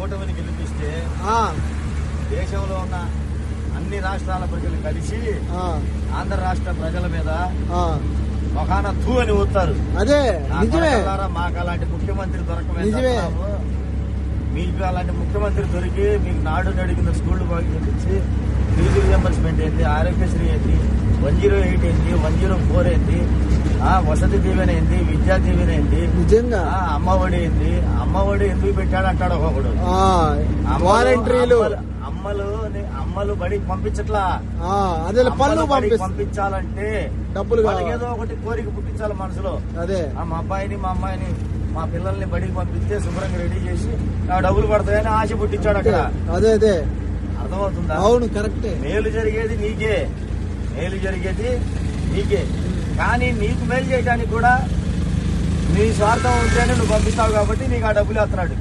కూటమిని గెలిపిస్తే దేశంలో ఉన్న అన్ని రాష్ట్రాల ప్రజలు కలిసి ఆంధ్ర రాష్ట్ర ప్రజల మీద ఒకన తూ అని ఊతారు. అదే నిజమే. మాకు అలాంటి ముఖ్యమంత్రి దొరకలేదు. మీకు అలాంటి ముఖ్యమంత్రి దొరికి మీకు నాడు నడిగిన స్కూళ్ళు బాగా చూపించి ఫీజు రియంబర్స్మెంట్ ఏంటి, ఆరోగ్యశ్రీ ఏంటి, 108 ఏంటి, 104 ఏంటి, వసతి దీవెన ఏంటి, విద్యా దీవెన ఏంటి, నిజంగా అమ్మఒడి ఏంటి, అమ్మఒడి ఎందుకు పెట్టాడు అంటాడు ఒకడు. వాలంటీర్లు అమ్మలు బడికి పంపించట్లా. అదే పనులు పంపించాలంటే డబ్బులు ఏదో ఒకటి కోరిక పుట్టించాలి మనసులో. అదే మా అబ్బాయిని మా అమ్మాయిని మా పిల్లల్ని బడికి పంపిస్తే శుభ్రంగా రెడీ చేసి డబ్బులు పడతాయని ఆశ పుట్టించాడు అక్కడ. అదే అదే అర్థమవుతుందా? అవును, కరెక్టే. మేలు జరిగేది నీకే. కానీ నీకు మేలు చేయడానికి కూడా నీ స్వార్థం ఉంటేనే నువ్వు పంపిస్తావు కాబట్టి నీకు ఆ డబ్బులు వేస్తున్నాడు.